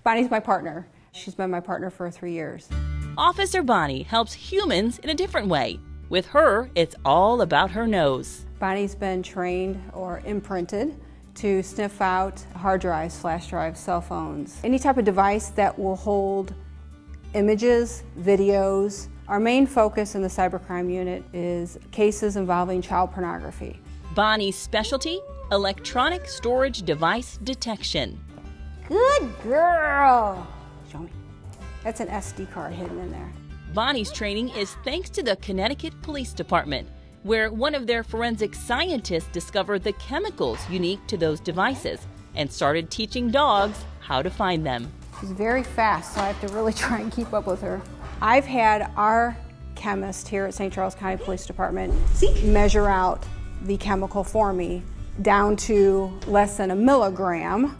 Bonnie's my partner. She's been my partner for 3 years. Officer Bonnie helps humans in a different way. With her, it's all about her nose. Bonnie's been trained or imprinted to sniff out hard drives, flash drives, cell phones, any type of device that will hold images, videos. Our main focus in the cybercrime unit is cases involving child pornography. Bonnie's specialty, electronic storage device detection. Good girl. Show me. That's an SD card hidden in there. Bonnie's training is thanks to the Connecticut Police Department, where one of their forensic scientists discovered the chemicals unique to those devices and started teaching dogs how to find them. She's very fast, so I have to really try and keep up with her. I've had our chemist here at St. Charles County Police Department measure out the chemical for me down to less than a milligram,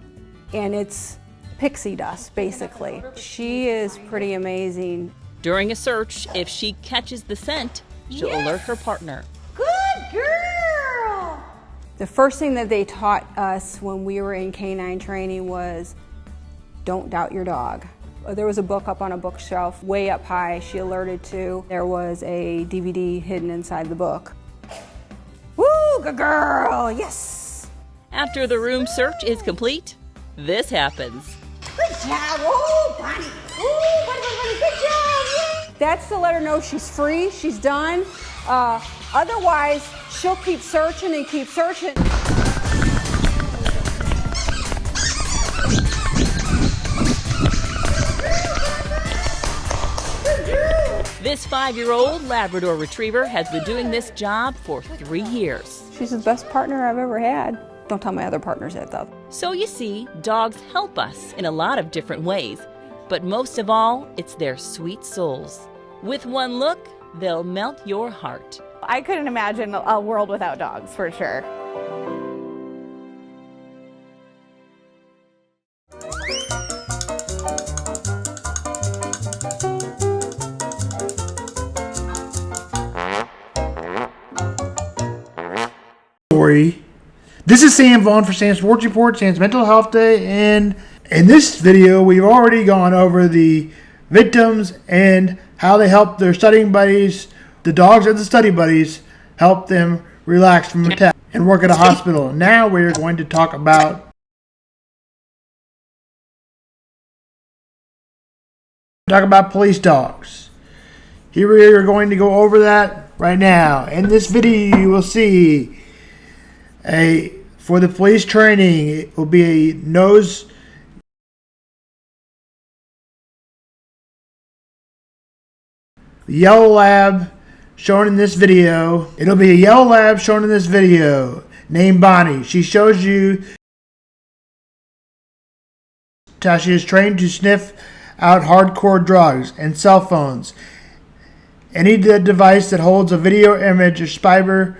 and it's pixie dust, basically. She is pretty amazing. During a search, if she catches the scent, she'll alert her partner. Good girl! The first thing that they taught us when we were in canine training was don't doubt your dog. There was a book up on a bookshelf way up high she alerted to. There was a DVD hidden inside the book. Woo, good girl, yes! After the room search is complete, this happens. Good job, oh, Bonnie. Oh, Bonnie, good job, yay! That's to let her know she's free, she's done. Otherwise, she'll keep searching and keep searching. This 5-year-old Labrador Retriever has been doing this job for 3 years. She's the best partner I've ever had. Don't tell my other partners that, though. So you see, dogs help us in a lot of different ways. But most of all, it's their sweet souls. With one look, they'll melt your heart. I couldn't imagine a world without dogs, for sure. This is Sam Vaughn for Sam's Sports Report, Sam's Mental Health Day, and in this video we've already gone over the victims and how they help their studying buddies. The dogs of the study buddies help them relax from attack and work at a hospital. Now we're going to talk about police dogs. Here we are going to go over that right now. In this video you will see for the police training, it will be a nose yellow lab shown in this video. It'll be a yellow lab shown in this video named Bonnie. She shows you how she is trained to sniff out hardcore drugs and cell phones. Any device that holds a video image or cyber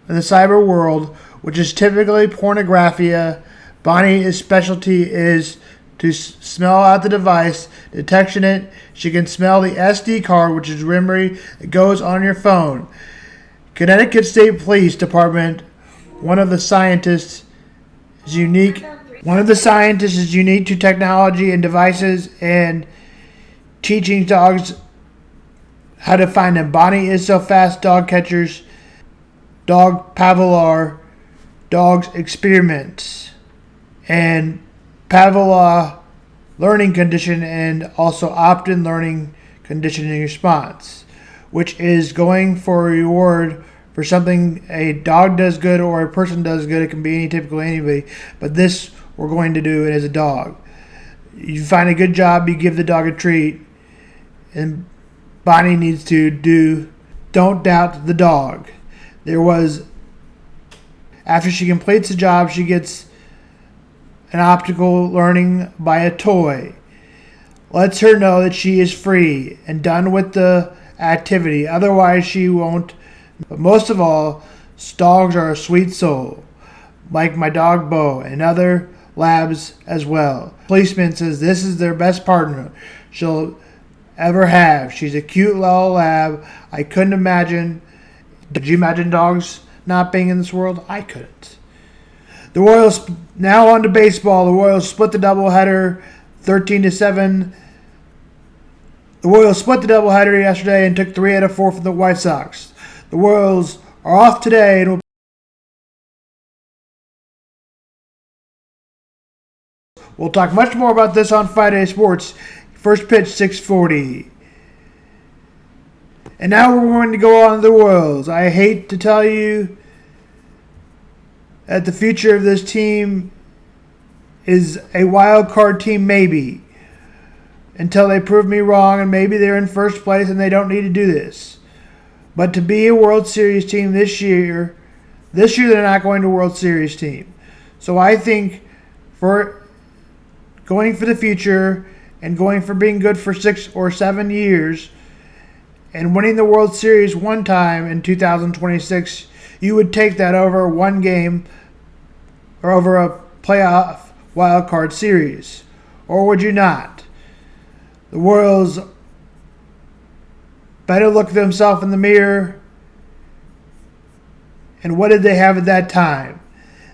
in the cyber world, which is typically pornographia. Bonnie's specialty is to smell out the device, detection it. She can smell the SD card, which is memory that goes on your phone. Connecticut State Police Department, one of the scientists is unique to technology and devices and teaching dogs how to find them. Bonnie is so fast, dog catchers, dog Pavlov, dogs experiments, and Pavlov learning condition, and also opt-in learning conditioning response, which is going for a reward for something a dog does good or a person does good. It can be typically anybody, but this we're going to do it as a dog. You find a good job, you give the dog a treat, and Bonnie needs to do don't doubt the dog. After she completes the job, she gets an optical learning by a toy. Lets her know that she is free and done with the activity. Otherwise, she won't. But most of all, dogs are a sweet soul, like my dog Bo and other labs as well. Policeman says this is their best partner she'll ever have. She's a cute little lab. I couldn't imagine. Did you imagine dogs not being in this world? I couldn't. The Royals, now on to baseball. The Royals split the doubleheader 13-7. The Royals split the doubleheader yesterday and took 3 out of 4 from the White Sox. The Royals are off today and will We'll talk much more about this on Friday Sports. First pitch, 6:40. And now we're going to go on to the Royals. I hate to tell you that the future of this team is a wild card team, maybe, until they prove me wrong and maybe they're in first place and they don't need to do this. But to be a World Series team this year they're not going to World Series team. So I think for going for the future and going for being good for 6 or 7 years and winning the World Series one time in 2026, you would take that over one game or over a playoff wild card series. Or would you not? The Royals better look at themselves in the mirror. And what did they have at that time?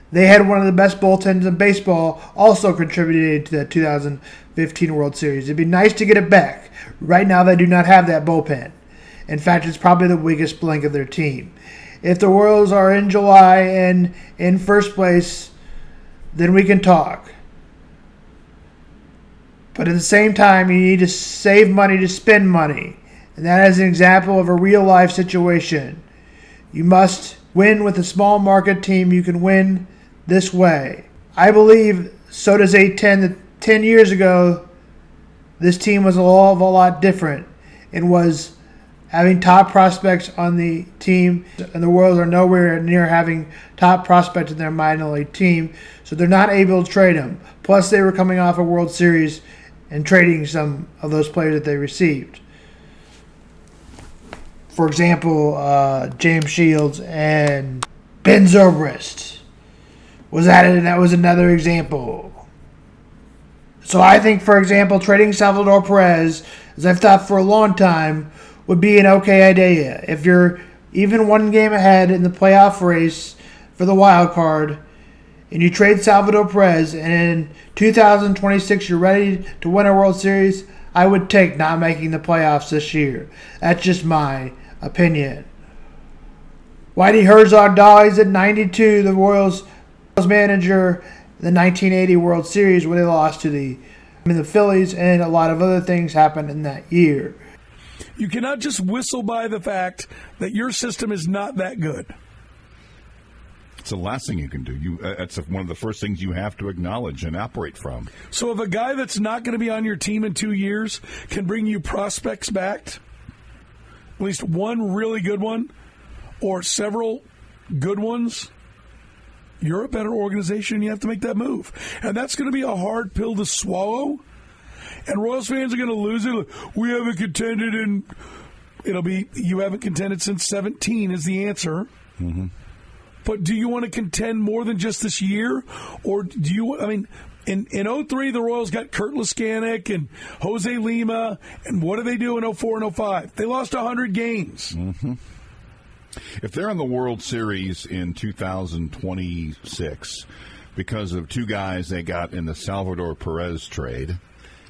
They had one of the best bullpens in baseball, also contributed to the 2015 World Series. It'd be nice to get it back. Right now, they do not have that bullpen. In fact, it's probably the weakest link of their team. If the Royals are in July and in first place, then we can talk. But at the same time, you need to save money to spend money. And that is an example of a real-life situation. You must win with a small market team. You can win this way. I believe so does 8-10 that 10 years ago, this team was a lot different and was having top prospects on the team, and the Royals are nowhere near having top prospects in their minor league team, so they're not able to trade them. Plus, they were coming off a World Series and trading some of those players that they received. For example, James Shields and Ben Zobrist was added, and that was another example. So I think, for example, trading Salvador Perez, as I've thought for a long time, would be an okay idea. If you're even one game ahead in the playoff race for the wild card, and you trade Salvador Perez, and in 2026 you're ready to win a World Series, I would take not making the playoffs this year. That's just my opinion. Whitey Herzog dies at 92, the Royals manager, the 1980 World Series, where they lost to the Phillies, and a lot of other things happened in that year. You cannot just whistle by the fact that your system is not that good. It's the last thing you can do. That's one of the first things you have to acknowledge and operate from. So if a guy that's not going to be on your team in 2 years can bring you prospects back, at least one really good one or several good ones, you're a better organization and you have to make that move. And that's going to be a hard pill to swallow. And Royals fans are going to lose it. We haven't contended in... It'll be, you haven't contended since 17 is the answer. Mm-hmm. But do you want to contend more than just this year? Or do you... I mean, in 03, the Royals got Kurt Laskanik and Jose Lima. And what do they do in 04 and 05? They lost 100 games. Mm-hmm. If they're in the World Series in 2026 because of two guys they got in the Salvador Perez trade,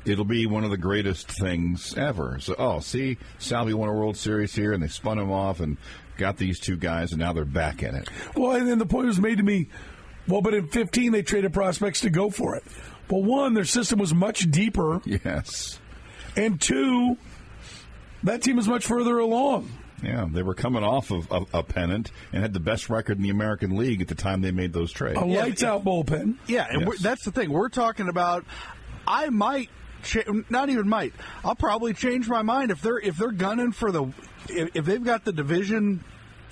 it'll be one of the greatest things ever. So, see, Salvy won a World Series here, and they spun him off and got these two guys, and now they're back in it. Well, and then the point was made to me, well, but in 15 they traded prospects to go for it. Well, one, their system was much deeper. Yes. And two, that team is much further along. Yeah, they were coming off of a pennant and had the best record in the American League at the time they made those trades. A lights-out bullpen. Yeah, and yes. That's the thing. We're talking about, I might, not even might, I'll probably change my mind if they're gunning for if they've got the division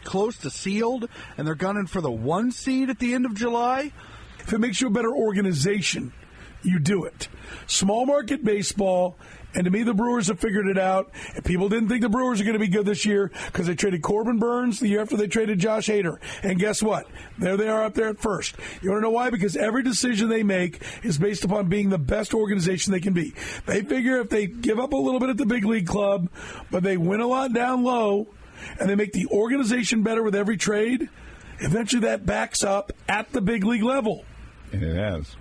close to sealed and they're gunning for the 1 seed at the end of July. If it makes you a better organization, you do it. Small market baseball. And to me, the Brewers have figured it out. And people didn't think the Brewers are going to be good this year because they traded Corbin Burns the year after they traded Josh Hader. And guess what? There they are up there at first. You want to know why? Because every decision they make is based upon being the best organization they can be. They figure if they give up a little bit at the big league club, but they win a lot down low, and they make the organization better with every trade, eventually that backs up at the big league level. And it has.